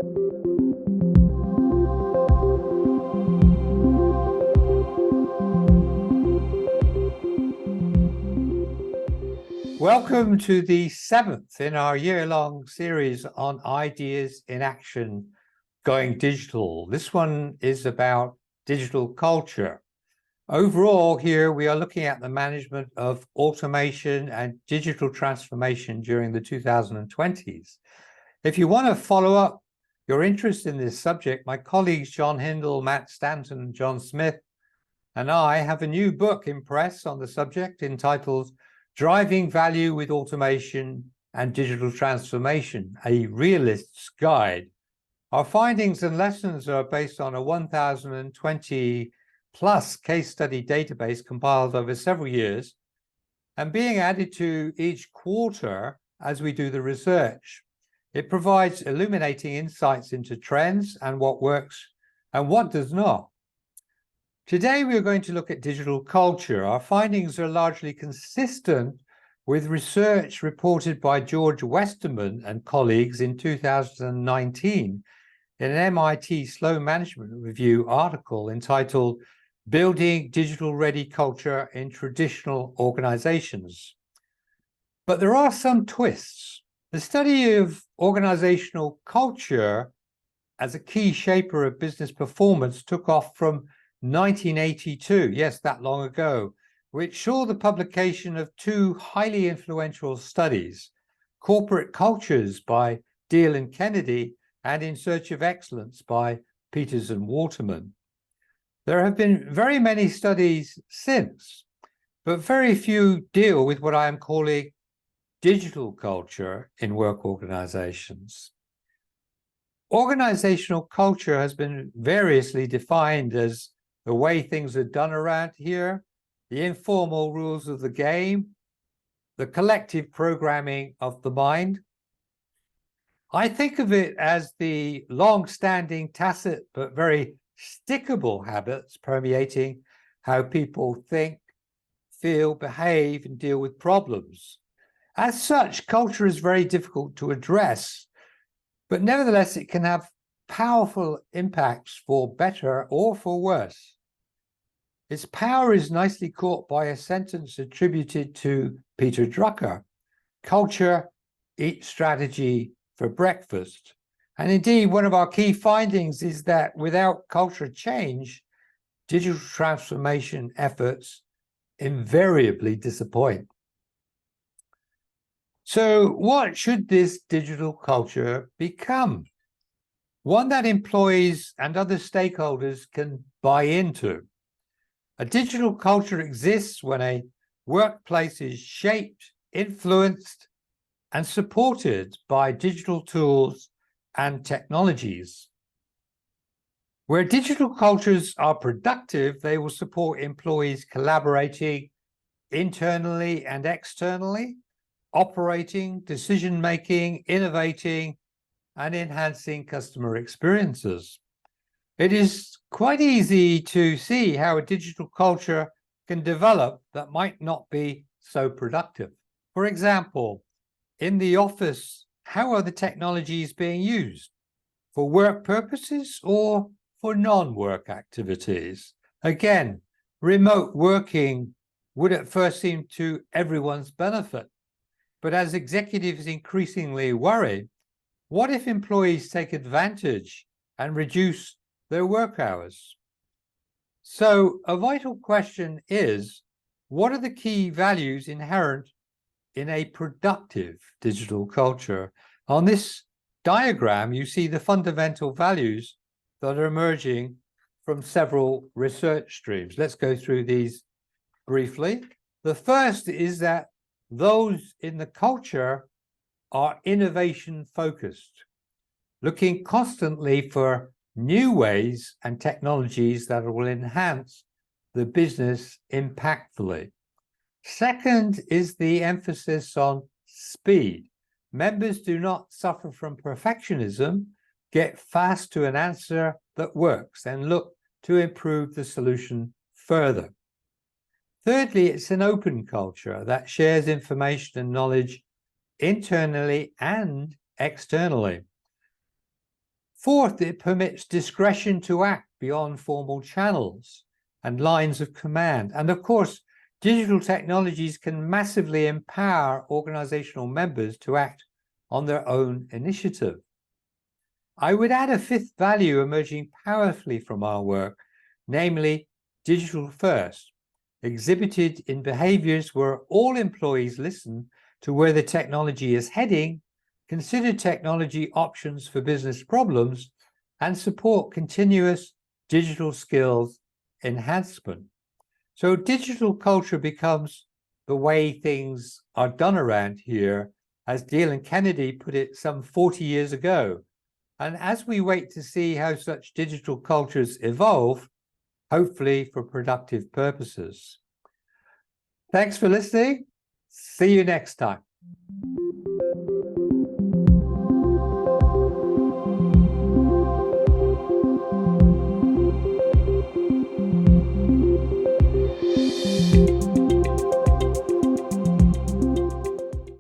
Welcome to the 7th in our year-long series on Ideas in Action Going Digital. This one is about digital culture. Overall, here we are looking at the management of automation and digital transformation during the 2020s. If you want to follow up your interest in this subject, my colleagues John Hindle, Matt Stanton, John Smith, and I have a new book in press on the subject entitled Driving Value with Automation and Digital Transformation, a Realist's Guide. Our findings and lessons are based on a 1,020 plus case study database compiled over several years and being added to each quarter as we do the research. It provides illuminating insights into trends and what works and what does not. Today, we are going to look at digital culture. Our findings are largely consistent with research reported by George Westerman and colleagues in 2019 in an MIT Slow Management Review article entitled Building Digital-Ready Culture in Traditional Organizations. But there are some twists. The study of organizational culture as a key shaper of business performance took off from 1982, yes, that long ago, which saw the publication of two highly influential studies, Corporate Cultures by Deal and Kennedy and In Search of Excellence by Peters and Waterman. There have been very many studies since, but very few deal with what I am calling digital culture in work organizations. Organizational culture has been variously defined as the way things are done around here, the informal rules of the game, the collective programming of the mind. I think of it as the long-standing, tacit, but very stickable habits permeating how people think, feel, behave, and deal with problems. As such, culture is very difficult to address, but nevertheless, it can have powerful impacts for better or for worse. Its power is nicely caught by a sentence attributed to Peter Drucker: culture eats strategy for breakfast. And indeed, one of our key findings is that without culture change, digital transformation efforts invariably disappoint. So what should this digital culture become? One that employees and other stakeholders can buy into. A digital culture exists when a workplace is shaped, influenced, and supported by digital tools and technologies. Where digital cultures are productive, they will support employees collaborating internally and externally, operating, decision-making, innovating, and enhancing customer experiences. It is quite easy to see how a digital culture can develop that might not be so productive. For example, in the office, how are the technologies being used? For work purposes or for non-work activities? Again, remote working would at first seem to everyone's benefit. But as executives increasingly worry, what if employees take advantage and reduce their work hours? So a vital question is, what are the key values inherent in a productive digital culture? On this diagram, you see the fundamental values that are emerging from several research streams. Let's go through these briefly. The first is that those in the culture are innovation focused, looking constantly for new ways and technologies that will enhance the business impactfully. Second is the emphasis on speed. Members do not suffer from perfectionism, get fast to an answer that works, and look to improve the solution further. Thirdly, it's an open culture that shares information and knowledge internally and externally. Fourth, it permits discretion to act beyond formal channels and lines of command. And of course, digital technologies can massively empower organizational members to act on their own initiative. I would add a fifth value emerging powerfully from our work, namely digital first, exhibited in behaviors where all employees listen to where the technology is heading, consider technology options for business problems, and support continuous digital skills enhancement. So digital culture becomes the way things are done around here, as Dale and Kennedy put it some 40 years ago. And as we wait to see how such digital cultures evolve, hopefully for productive purposes. Thanks for listening. See you next time.